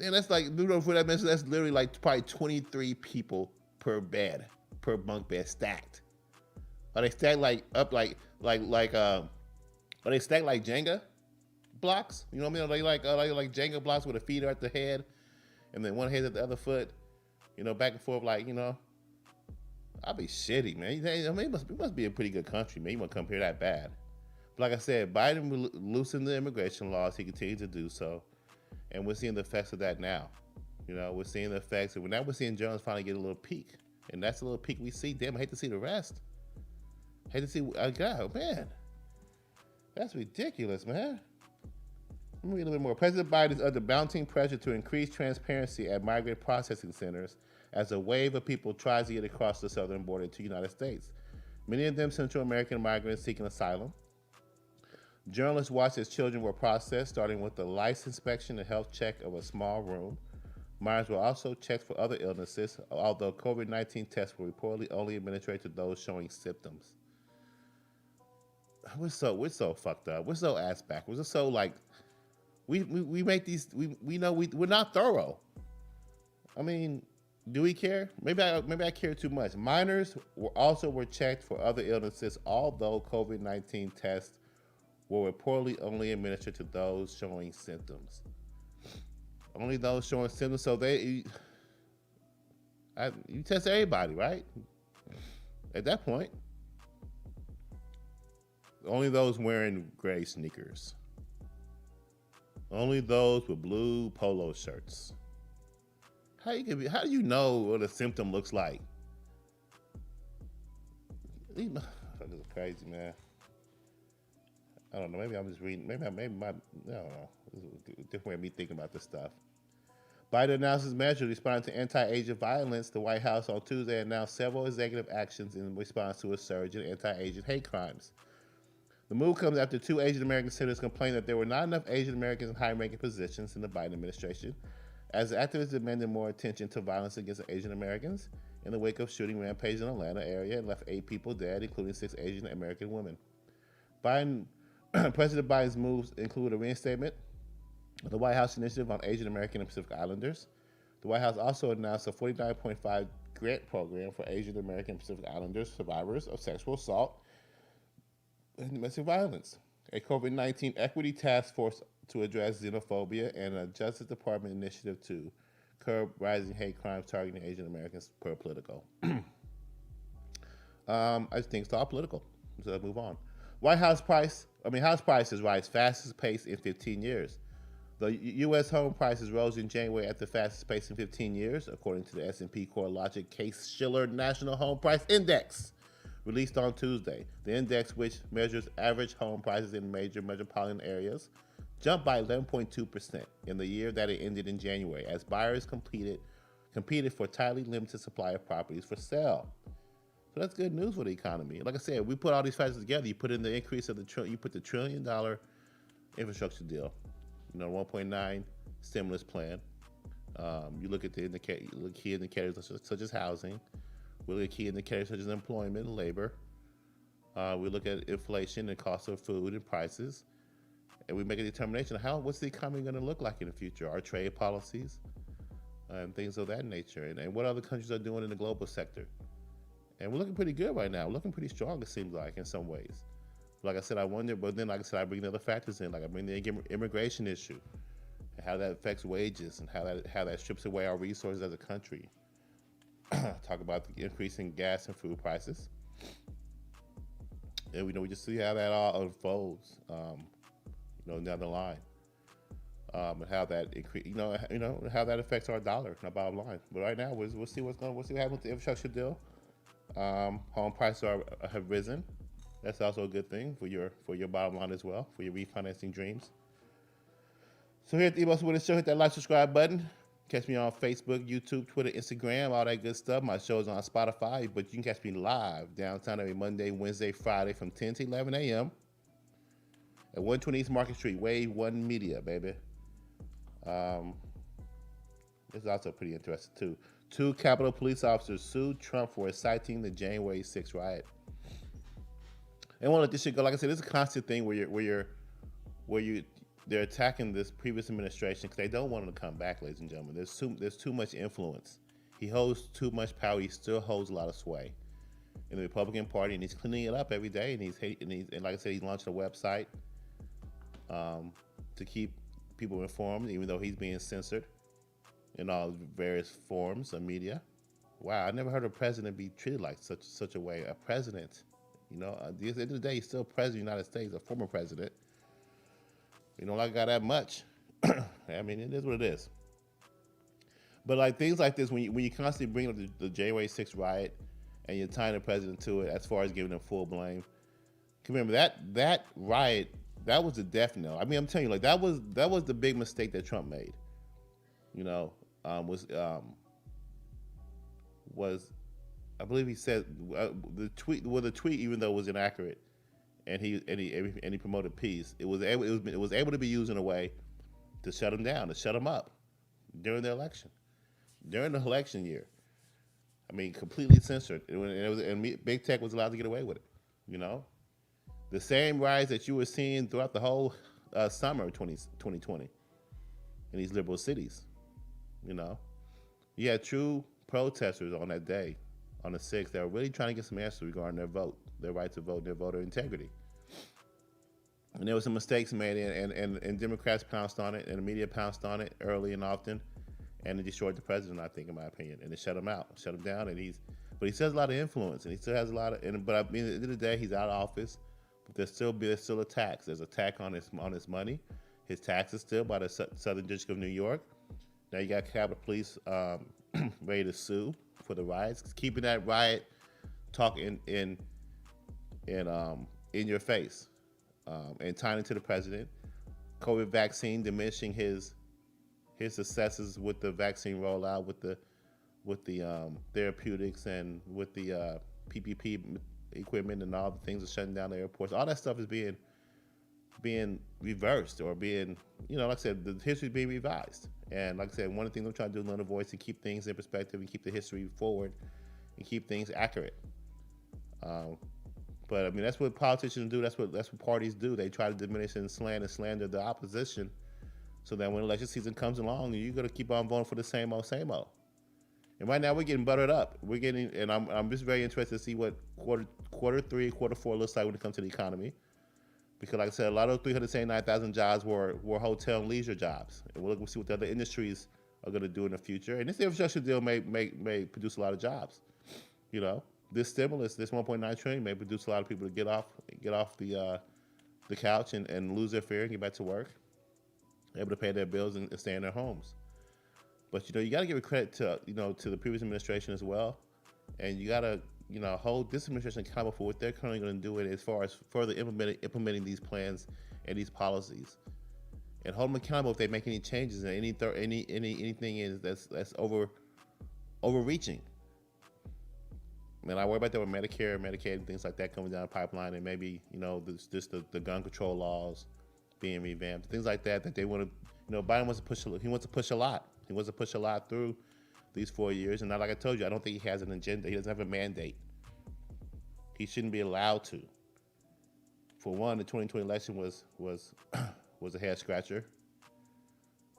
And that's like, for that mention, that's literally like probably 23 people per bed, per bunk bed stacked. Are they stacked like up are they stacked like Jenga blocks? You know what I mean? Are they like Jenga blocks with a feet at the head, and then one head at the other foot? You know, back and forth, like, you know. I'd be shitty, man. I mean, it must be a pretty good country, man. You won't come here that bad. But like I said, Biden loosened the immigration laws. He continues to do so. And we're seeing the effects of that now. You know, we're seeing the effects. And now we're seeing journalists finally get a little peek. And that's a little peek we see. Damn, I hate to see the rest. I hate to see, God, man. That's ridiculous, man. Let me read a little bit more. President Biden is under mounting pressure to increase transparency at migrant processing centers as a wave of people tries to get across the southern border to the United States. Many of them Central American migrants seeking asylum. Journalists watched as children were processed, starting with the lice inspection and health check of a small room. Minors were also checked for other illnesses, although COVID-19 tests were reportedly only administered to those showing symptoms. We're so fucked up. We're so ass backwards. We're so like, we make these, we know we're not thorough. I mean, do we care? Maybe I care too much. Minors were checked for other illnesses, although COVID-19 tests were reportedly only administered to those showing symptoms. Only those showing symptoms. So you test everybody, right? At that point, only those wearing gray sneakers. Only those with blue polo shirts. How do you know what a symptom looks like? These motherfuckers are crazy, man. I don't know. Maybe I'm just reading. Maybe I don't know. This is a different way of me thinking about this stuff. Biden announces measures responding to anti-Asian violence. The White House on Tuesday announced several executive actions in response to a surge in anti-Asian hate crimes. The move comes after 2 Asian American senators complained that there were not enough Asian Americans in high-ranking positions in the Biden administration, as activists demanded more attention to violence against Asian Americans in the wake of shooting rampage in the Atlanta area and left 8 people dead, including 6 Asian American women. President Biden's moves include a reinstatement of the White House initiative on Asian American and Pacific Islanders. The White House also announced a $49.5 grant program for Asian American and Pacific Islanders survivors of sexual assault and domestic violence, a COVID-19 equity task force to address xenophobia, and a Justice Department initiative to curb rising hate crimes targeting Asian Americans per Politico. I just think it's all political. So let's move on. House prices rise fastest pace in 15 years. The U.S. home prices rose in January at the fastest pace in 15 years, according to the S&P CoreLogic Case-Shiller National Home Price Index, released on Tuesday. The index, which measures average home prices in major metropolitan areas, jumped by 11.2% in the year that it ended in January, as buyers competed for tightly limited supply of properties for sale. So that's good news for the economy. Like I said, we put all these factors together. You put in the increase of you put the $1 trillion infrastructure deal, 1.9 stimulus plan. You look at the key indicators such as housing. We look at key indicators such as employment and labor. We look at inflation and cost of food and prices. And we make a determination of what's the economy going to look like in the future, our trade policies, and things of that nature, and what other countries are doing in the global sector. And we're looking pretty good right now. We're looking pretty strong, it seems like, in some ways. Like I said, I wonder, but then, like I said, I bring the other factors in. Like I bring the immigration issue, and how that affects wages, and how that strips away our resources as a country. Talk about the increase in gas and food prices. And we just see how that all unfolds, down the line. And how that how that affects our dollar and our bottom line. But right now, we'll see what happens with the infrastructure deal. Home prices have risen. That's also a good thing for your bottom line as well, for your refinancing dreams. So here at the Emos Winning Show, hit that like, subscribe button. Catch me on Facebook, YouTube, Twitter, Instagram, all that good stuff. My show's on Spotify, but you can catch me live downtown every Monday, Wednesday, Friday from 10 to 11 a.m. at 120 East Market Street, Wave 1 Media, baby. This is also pretty interesting, too. 2 Capitol police officers sued Trump for inciting the January 6th riot. And want to let this shit go. Like I said, this is a constant thing where you they're attacking this previous administration because they don't want him to come back, ladies and gentlemen. There's too much influence. He holds too much power. He still holds a lot of sway in the Republican Party, and he's cleaning it up every day. And like I said, he's launched a website to keep people informed, even though he's being censored in all various forms of media. Wow, I never heard a president be treated like such a way. A president, at the end of the day, he's still president of the United States, a former president. Like I got that much. I mean, it is what it is. But like things like this, when you constantly bring up the January 6th riot and you're tying the president to it, as far as giving him full blame, remember that riot, that was a death knell. I mean, I'm telling you, like that was the big mistake that Trump made. Was I believe he said the tweet, even though it was inaccurate, and he promoted peace, it was able to be used in a way to shut him down, to shut him up during the election year. I mean, completely censored, and big tech was allowed to get away with it. The same riots that you were seeing throughout the whole summer of 2020 in these liberal cities. You had true protesters on that day, on the 6th, that were really trying to get some answers regarding their vote, their right to vote, their voter integrity. And there were some mistakes made, and Democrats pounced on it, and the media pounced on it early and often, and it destroyed the president, I think, in my opinion, and it shut him down, and he still has a lot of influence, and he still has a lot of, but I mean, at the end of the day, he's out of office, but there's still attacks. There's attack on his money, his taxes still by the Southern District of New York. Now you got Capitol Police ready to sue for the riots, keeping that riot talk in your face, and tying it to the president. COVID vaccine diminishing his successes with the vaccine rollout, with the therapeutics, and with the PPP equipment, and all the things are shutting down the airports. All that stuff is being reversed, or being, like I said, the history is being revised. And like I said, one of the things I'm trying to do is lend a voice to keep things in perspective and keep the history forward and keep things accurate. But I mean, that's what politicians do. That's what parties do. They try to diminish and slander the opposition, so that when election season comes along, you're gonna keep on voting for the same old. And right now we're getting buttered up. And I'm just very interested to see what quarter 3, quarter 4 looks like when it comes to the economy. Because like I said, a lot of those 379,000 jobs were hotel and leisure jobs. And we'll see what the other industries are going to do in the future. And this infrastructure deal may produce a lot of jobs. This stimulus, this $1.9 trillion, may produce a lot of people to get off the couch and lose their fear and get back to work, able to pay their bills and stay in their homes. But you got to give credit to to the previous administration as well, and you got to hold this administration accountable for what they're currently going to do it as far as further implementing these plans and these policies, and hold them accountable if they make any changes and anything that's overreaching. And I worry about that with Medicare, Medicaid, and things like that coming down the pipeline, and maybe the gun control laws being revamped, things like that they want to. Biden wants to push. He wants to push a lot. He wants to push a lot through these 4 years, and now, like I told you, I don't think he has an agenda. He doesn't have a mandate. He shouldn't be allowed to. For one, the 2020 election was a head scratcher.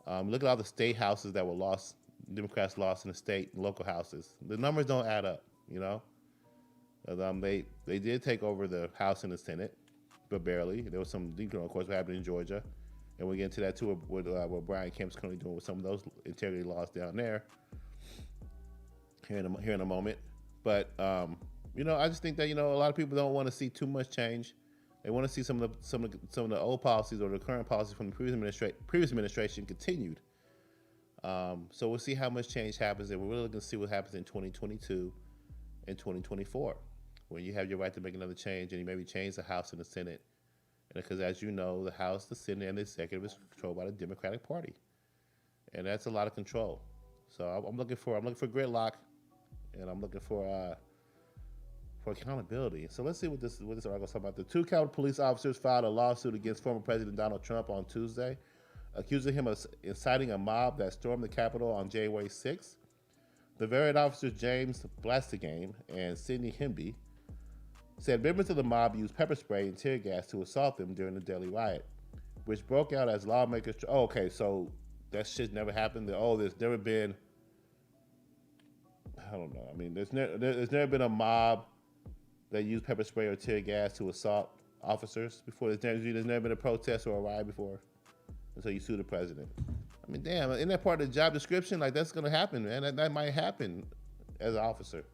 Look at all the state houses that were lost. Democrats lost in the state and local houses. The numbers don't add up. They did take over the House and the Senate, but barely. There was some, of course, what happened in Georgia, and we'll get into that too. What Brian Kemp's currently doing with some of those integrity laws down there. Here in a moment, but I just think that a lot of people don't want to see too much change. They want to see some of the old policies or the current policies from the previous administration continued. So we'll see how much change happens, and we're really looking to see what happens in 2022 and 2024, when you have your right to make another change, and you maybe change the House and the Senate, because as you know, the House, the Senate, and the executive is controlled by the Democratic Party, and that's a lot of control. So I'm looking for gridlock. And I'm looking for accountability. So let's see what this article is talking about. The 2 Capitol Police officers filed a lawsuit against former President Donald Trump on Tuesday, accusing him of inciting a mob that stormed the Capitol on January 6th. The variant officers James Blastegame and Sidney Hemby said members of the mob used pepper spray and tear gas to assault them during the deadly riot. which broke out as lawmakers. Oh, okay, so that shit never happened. There's never been. I don't know. I mean, there's never been a mob that used pepper spray or tear gas to assault officers before. There's never been a protest or a riot before. And so you sue the president. I mean, damn, isn't that part of the job description? Like, that's gonna happen, man. That might happen as an officer.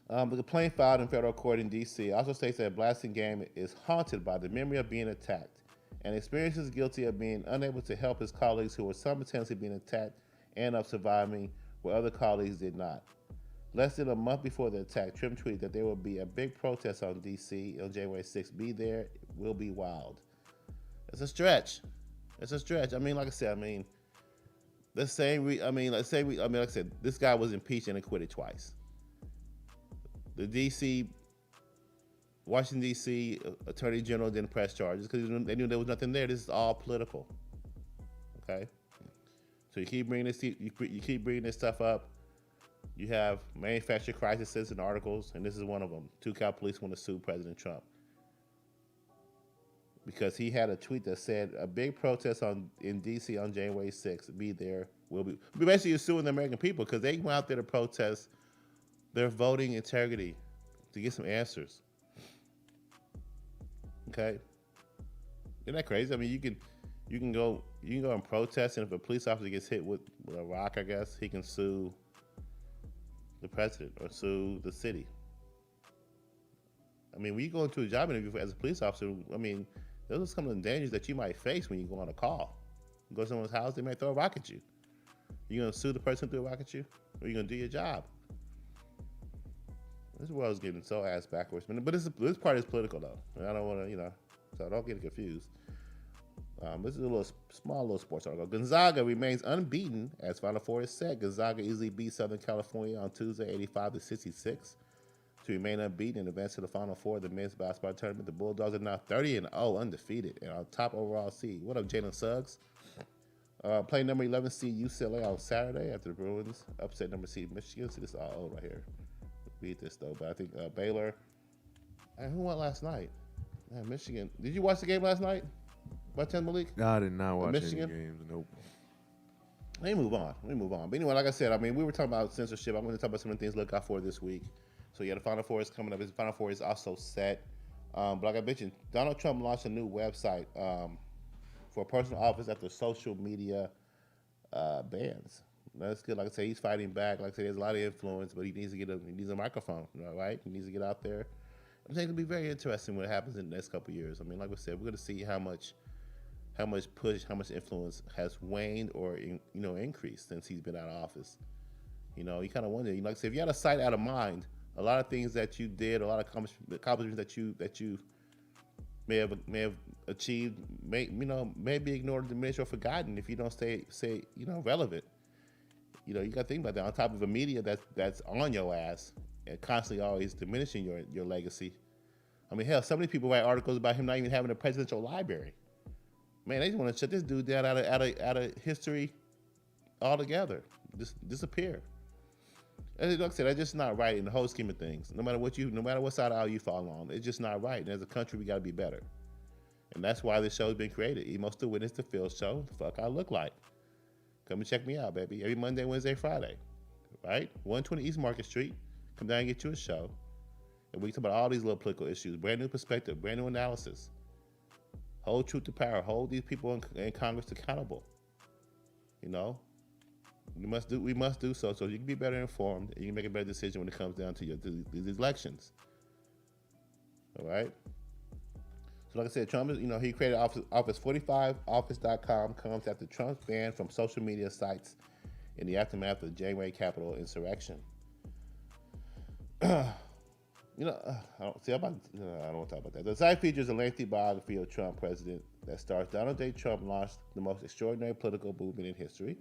The complaint filed in federal court in D.C. also states that Blasting Game is haunted by the memory of being attacked and experiences guilty of being unable to help his colleagues who were simultaneously being attacked and of surviving where other colleagues did not. Less than a month before the attack, Trim tweeted that there will be a big protest on D.C. on January 6th. Be there, it will be wild. It's a stretch. It's a stretch. I mean, like I said, like I said, this guy was impeached and acquitted twice. The Washington, D.C. Attorney General didn't press charges because they knew there was nothing there. This is all political. Okay? So you keep bringing this stuff up. You have manufactured crises and articles, and this is one of them. 2 Cal police want to sue President Trump because he had a tweet that said a big protest in D.C. on January 6th. Be there. Will be. Basically, you're suing the American people because they went out there to protest their voting integrity to get some answers. Okay, isn't that crazy? I mean, you can go and protest, and if a police officer gets hit with a rock, I guess he can sue the president or sue the city. I mean, when you go into a job interview as a police officer, I mean, those are some of the dangers that you might face when you go on a call. You go to someone's house, they might throw a rock at you. You gonna sue the person who threw a rock at you, or you gonna do your job? This world's getting so ass backwards, but this part is political though. I don't want to, so don't get confused. This is a small little sports article. Gonzaga remains unbeaten as Final Four is set. Gonzaga easily beat Southern California on Tuesday, 85-66, to remain unbeaten and advance to the Final Four of the men's basketball tournament. The Bulldogs are now 30-0, undefeated, and on top overall seed. What up, Jalen Suggs? Playing number 11 seed UCLA on Saturday after the Bruins upset number seed Michigan. See, this is all old right here. Beat this though, but I think Baylor. And who won last night? Michigan. Did you watch the game last night? By 10 Malik? No, I did not watch Michigan? any games. Nope. Let me move on. But anyway, like I said, I mean, we were talking about censorship. I'm going to talk about some of the things to look out for this week. So yeah, the Final Four is coming up. The Final Four is also set. But like I mentioned, Donald Trump launched a new website for personal office after social media bans. That's good. Like I say, he's fighting back. Like I say, there's a lot of influence, but he needs a microphone, right? He needs to get out there. I'm saying it'll be very interesting what happens in the next couple of years. I mean, like I said, we're going to see how much push, how much influence has waned or increased since he's been out of office. You kind of wonder. Like I said, if you had a sight out of mind, a lot of things that you did, a lot of accomplishments that you may have achieved, may be ignored, diminished, or forgotten if you don't stay relevant. You got to think about that. On top of a media that's on your ass and constantly always diminishing your legacy. I mean, hell, so many people write articles about him not even having a presidential library. Man, they just want to shut this dude down out of history altogether. Just disappear. And like I said, that's just not right in the whole scheme of things. No matter what side of the aisle you fall on, it's just not right. And as a country, we got to be better. And that's why this show has been created. Emo Still Witness, the Phil Show. The fuck I look like. Come and check me out, baby. Every Monday, Wednesday, Friday. Right? 120 East Market Street. Come down and get you a show. And we talk about all these little political issues. Brand new perspective, brand new analysis. Hold truth to power. Hold these people in Congress accountable. We must do so you can be better informed and you can make a better decision when it comes down to these elections. All right? So like I said, Trump is, he created Office 45. Office.com comes after Trump's ban from social media sites in the aftermath of the January Capitol insurrection. I don't want to talk about that. The site features a lengthy biography of Trump president that stars Donald J. Trump launched the most extraordinary political movement in history,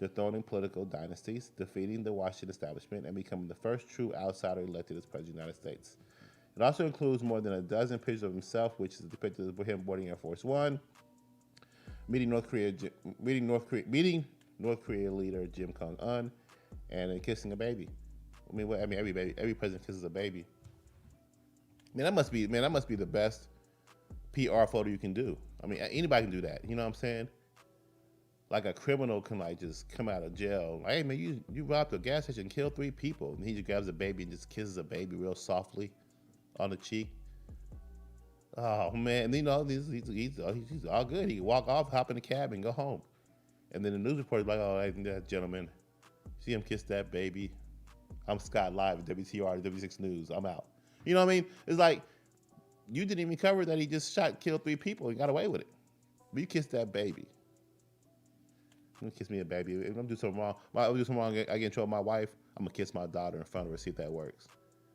dethroning political dynasties, defeating the Washington establishment, and becoming the first true outsider elected as president of the United States. It also includes more than a dozen pictures of himself, which is depicted of him boarding Air Force One, meeting North Korea leader Kim Jong-un, and kissing a baby. Every president kisses a baby. That must be the best PR photo you can do. I mean, anybody can do that. You know what I'm saying? Like a criminal can like just come out of jail. Like, hey man, you robbed a gas station and killed 3 people, and he just grabs a baby and just kisses a baby real softly on the cheek. Oh man, he's all good. He can walk off, hop in the cab, and go home. And then the news reporter's like, oh, hey, that gentleman, see him kiss that baby. I'm Scott live at WTR, W6 News. I'm out. You know what I mean? It's like, you didn't even cover that he just killed 3 people and got away with it. But you kissed that baby. You kiss me a baby. If I'm doing something wrong, I get in trouble with my wife, I'm gonna kiss my daughter in front of her, see if that works.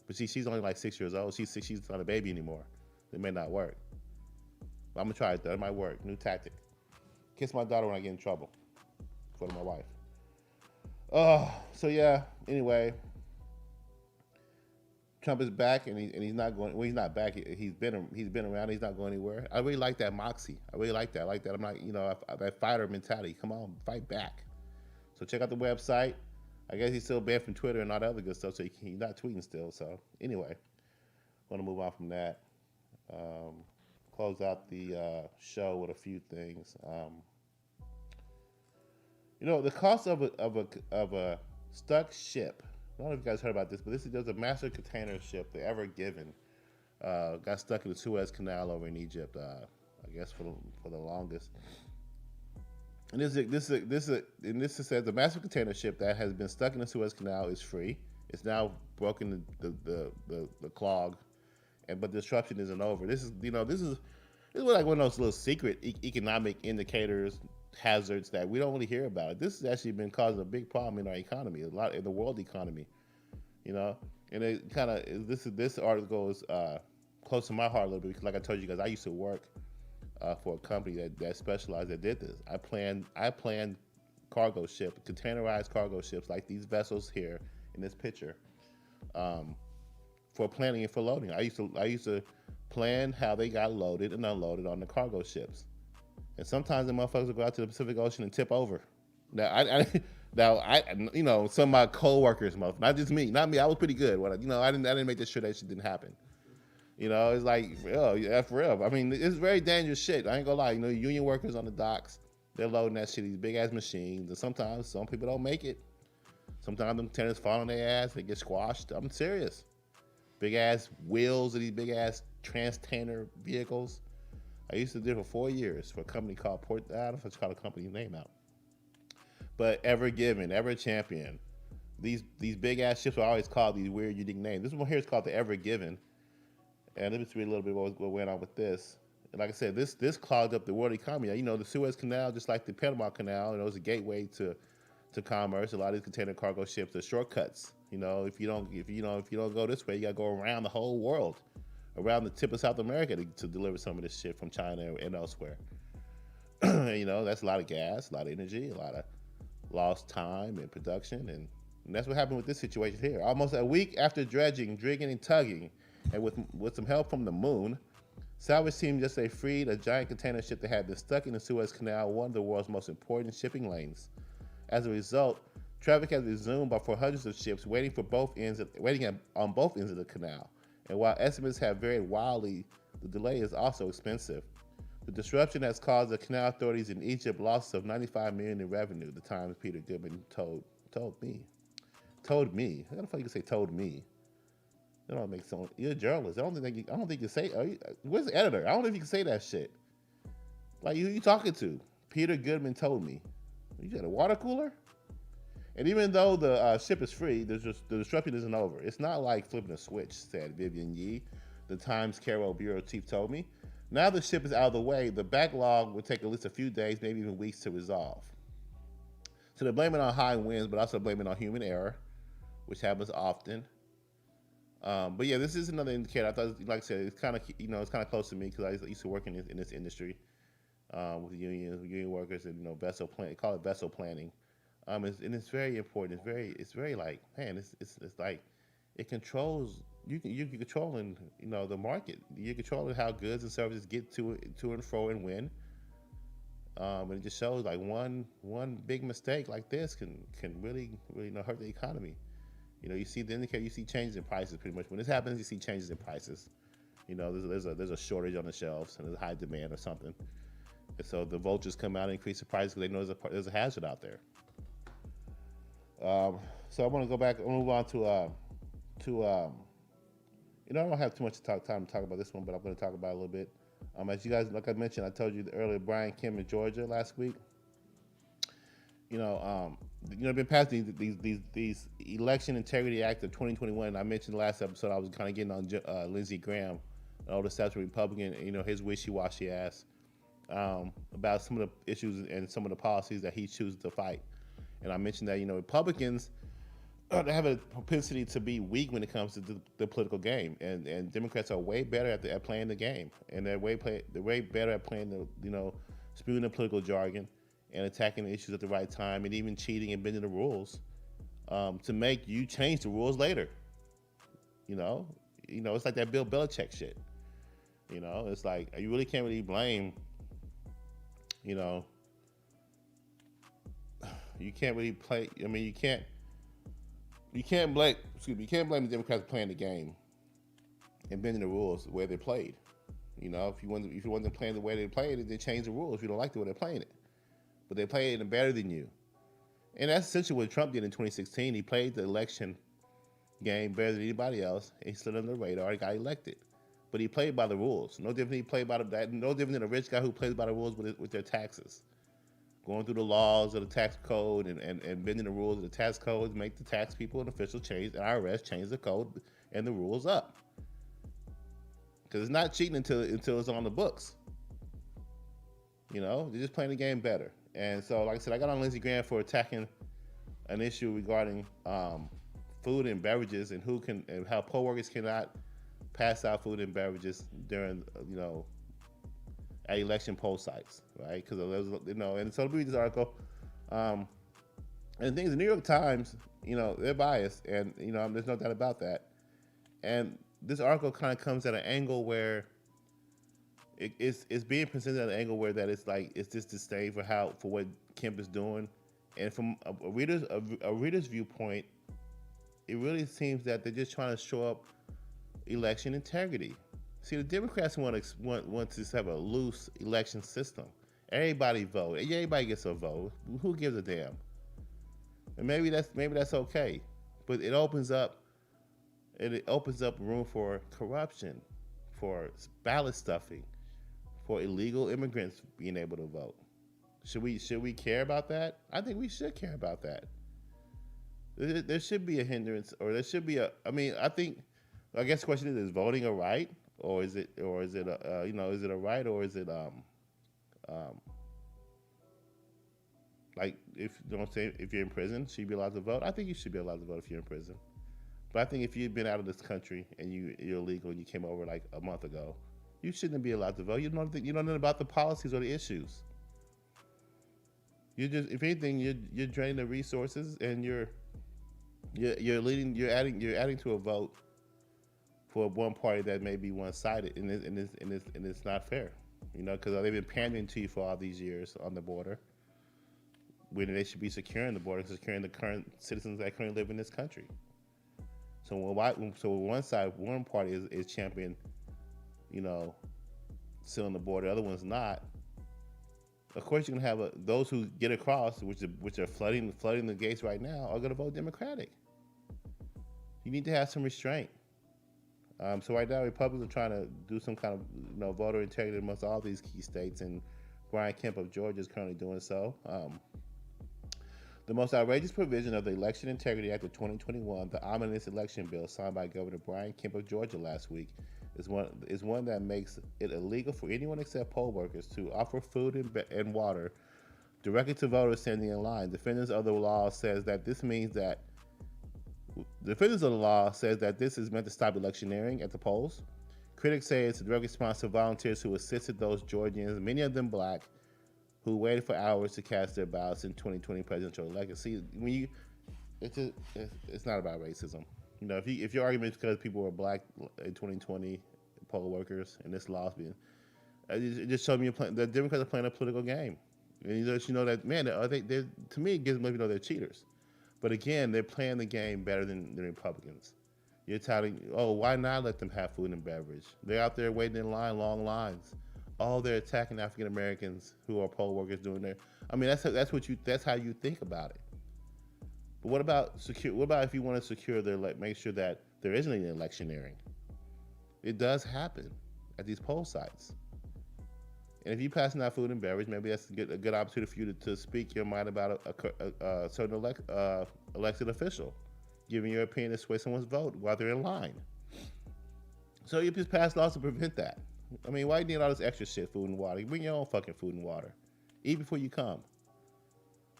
But she's only like 6 years old. She's not a baby anymore. It may not work. But I'm gonna try it though. It might work. New tactic. Kiss my daughter when I get in trouble in front of my wife. So yeah. Anyway, Trump is back, and he's not going. Well, he's not back. He's been around. He's not going anywhere. I really like that moxie. I really like that. I like that. I'm not, that fighter mentality. Come on, fight back. So check out the website. I guess he's still banned from Twitter and all that other good stuff. So he's not tweeting still. So anyway, want to move on from that. Close out the show with a few things. The cost of a stuck ship. I don't know if you guys heard about this, but there's a massive container ship, the Ever Given, got stuck in the Suez Canal over in Egypt. I guess for the longest. And this says the massive container ship that has been stuck in the Suez Canal is free. It's now broken the clog, but the disruption isn't over. This is like one of those little secret economic indicators, hazards that we don't really hear about. This has actually been causing a big problem in our economy, a lot in the world economy, and it kind of this article is close to my heart a little bit because, like I told you guys, I used to work for a company that specialized that did this. I planned cargo ships, containerized cargo ships like these vessels here in this picture, for planning and for loading. I used to plan how they got loaded and unloaded on the cargo ships. And sometimes the motherfuckers will go out to the Pacific Ocean and tip over. Now, some of my co-workers, not just me, not me. I was pretty good. I didn't make sure that shit didn't happen. It's like, for real. I mean, it's very dangerous shit. I ain't gonna lie. Union workers on the docks, they're loading that shit, these big ass machines, and sometimes some people don't make it. Sometimes them tenants fall on their ass, they get squashed. I'm serious. Big ass wheels of these big ass trans-tanner vehicles. I used to do it for 4 years for a company called I don't know if it's called a company name out. But Ever Given, Ever Champion. These big ass ships are always called these weird, unique names. This one here is called the Ever Given. And let me just read a little bit what went on with this. And like I said, this clogged up the world economy. The Suez Canal, just like the Panama Canal, it was a gateway to commerce. A lot of these container cargo ships are shortcuts. If you don't go this way, you gotta go around the whole world, around the tip of South America to deliver some of this shit from China and elsewhere. That's a lot of gas, a lot of energy, a lot of lost time and production, and that's what happened with this situation here. Almost a week after dredging, digging, and tugging, and with some help from the moon, salvage team yesterday freed a giant container ship that had been stuck in the Suez Canal, one of the world's most important shipping lanes. As a result, traffic has resumed for hundreds of ships waiting on both ends of the canal. And while estimates have varied wildly, the delay is also expensive. The disruption has caused the canal authorities in Egypt losses of $95 million in revenue, the Times' Peter Goodman told me. Told me? How the fuck you say told me? That don't make sense. You're a journalist. I don't think you can say. Where's the editor? I don't know if you can say that shit. Like, who you talking to? Peter Goodman told me. You got a water cooler? And even though the ship is free, the disruption isn't over. It's not like flipping a switch, said Vivian Yee, the Times Cairo bureau chief told me. Now the ship is out of the way, the backlog will take at least a few days, maybe even weeks to resolve. So they're blaming it on high winds, but also blaming it on human error, which happens often. But yeah, this is another indicator. I thought, like I said, it's kind of close to me because I used to work in this industry with union workers and vessel plan. Call it vessel planning. And it's very important. It's very like, man, it's like it controls. You're controlling the market. You're controlling how goods and services get to and fro and when. And it just shows like one big mistake like this can really hurt the economy. You see the indicator. You see changes in prices pretty much. When this happens, you see changes in prices. You know, there's a shortage on the shelves and there's a high demand or something. And so the vultures come out and increase the price because they know there's a hazard out there. So I want to go back and move on to I don't have too much time to talk about this one, but I'm going to talk about it a little bit. As you guys, like I mentioned, I told you earlier, Brian Kemp in Georgia last week. Been passing these Election Integrity Act of 2021. And I mentioned last episode I was kind of getting on Lindsey Graham, an older statute Republican. His wishy-washy ass about some of the issues and some of the policies that he chooses to fight. And I mentioned that Republicans they have a propensity to be weak when it comes to the political game, and Democrats are way better at playing the game, and they're way better at playing spewing the political jargon and attacking the issues at the right time, and even cheating and bending the rules to make you change the rules later. It's like that Bill Belichick shit. It's like you really can't really blame. You can't really play. I mean, you can't blame the Democrats playing the game and bending the rules the way they're played. If you want them playing the way they played it, they change the rules. If you don't like the way they're playing it, but they play it better than you. And that's essentially what Trump did in 2016. He played the election game better than anybody else. And he slid under the radar. He got elected, but he played by the rules. No different. No different than a rich guy who plays by the rules with their taxes. Going through the laws of the tax code and bending the rules of the tax code to make the tax people and officials change, the IRS change the code and the rules up. Because it's not cheating until it's on the books. They're just playing the game better. And so, like I said, I got on Lindsey Graham for attacking an issue regarding food and beverages and how poll workers cannot pass out food and beverages during, at election poll sites, right? Because and so to read this article, and the thing is, the New York Times, they're biased, and there's no doubt about that. And this article kind of comes at an angle where it's being presented at an angle where that it's this disdain for what Kemp is doing, and from a reader's viewpoint, it really seems that they're just trying to show up election integrity. See, the Democrats want to have a loose election system. Everybody vote. Everybody gets a vote. Who gives a damn? And maybe that's okay, but it opens up room for corruption, for ballot stuffing, for illegal immigrants being able to vote. Should we care about that? I think we should care about that. There should be a hindrance, or there should be I guess the question is voting a right? Or is it a right, or is it like if you're in prison, should you be allowed to vote? I think you should be allowed to vote if you're in prison. But I think if you've been out of this country and you're illegal and you came over like a month ago, you shouldn't be allowed to vote. You don't know about the policies or the issues. If anything, you're draining the resources, and you're adding to a vote for one party that may be one-sided, and it's not fair, because they've been pandering to you for all these years on the border, when they should be securing the border, securing the current citizens that currently live in this country. So one side, one party is championing, sealing the border, the other one's not. Of course, you're gonna have those who get across, which are flooding the gates right now, are gonna vote Democratic. You need to have some restraint. So right now, Republicans are trying to do some kind of voter integrity amongst all these key states, and Brian Kemp of Georgia is currently doing so. The most outrageous provision of the Election Integrity Act of 2021, the ominous election bill signed by Governor Brian Kemp of Georgia last week, is one that makes it illegal for anyone except poll workers to offer food and water directly to voters standing in line. Defenders of the law says that this is meant to stop electioneering at the polls. Critics say it's a direct response to volunteers who assisted those Georgians, many of them black, who waited for hours to cast their ballots in 2020 presidential election. See, it's not about racism. If your argument is because people were black in 2020, poll workers, and this law's being, it just shows me the Democrats are playing a political game. And that, man, to me, it gives me they're cheaters. But again, they're playing the game better than the Republicans. You're touting, why not let them have food and beverage? They're out there waiting in line, long lines. They're attacking African Americans who are poll workers doing their. I mean, that's how you think about it. But what about if you want to secure make sure that there isn't any electioneering? It does happen at these poll sites. And if you're passing out food and beverage, maybe that's a good opportunity for you to speak your mind about a certain elected official, giving your opinion to sway someone's vote while they're in line. So you just pass laws to prevent that. I mean, why do you need all this extra shit, food and water? You bring your own fucking food and water. Eat before you come.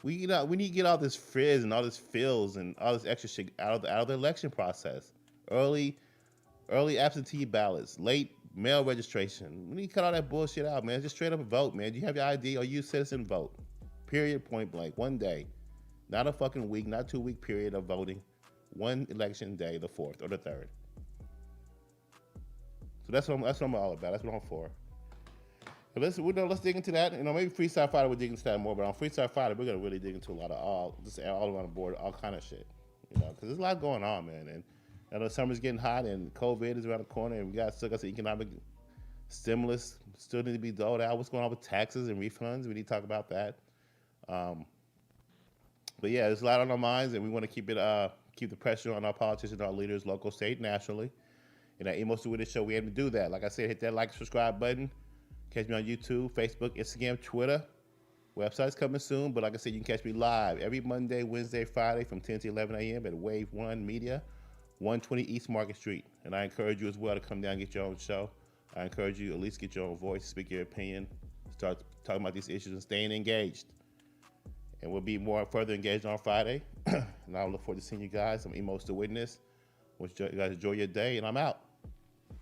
We need to get all this frizz and all this fills and all this extra shit out of the election process. Early absentee ballots, late mail registration. We need to cut all that bullshit out, man. Just straight up vote, man. Do you have your ID or you citizen vote? Period, point blank. One day. Not a fucking week, not 2 week period of voting. One election day, the 4th or the 3rd. So that's what I'm all about. That's what I'm for. But let's dig into that. Maybe Freestyle Friday we'll dig into that more, but on Freestyle Friday we're gonna really dig into a lot of all around the board, all kind of shit. Because there's a lot going on, man. And I know summer's getting hot and COVID is around the corner, and we still got some economic stimulus still need to be doled out. What's going on with taxes and refunds? We need to talk about that. But yeah, there's a lot on our minds, and we want to keep the pressure on our politicians, our leaders, local, state, nationally. And at Emos the Witness Show, we aim to do that. Like I said, hit that like, subscribe button. Catch me on YouTube, Facebook, Instagram, Twitter. Website's coming soon, but like I said, you can catch me live every Monday, Wednesday, Friday from 10 to 11 a.m. at Wave 1 Media, 120 East Market Street. And I encourage you as well to come down and get your own show. I encourage you to at least get your own voice, speak your opinion, start talking about these issues and staying engaged. And we'll be more further engaged on Friday. And I look forward to seeing you guys. I'm Emos the Witness. You guys enjoy your day, and I'm out.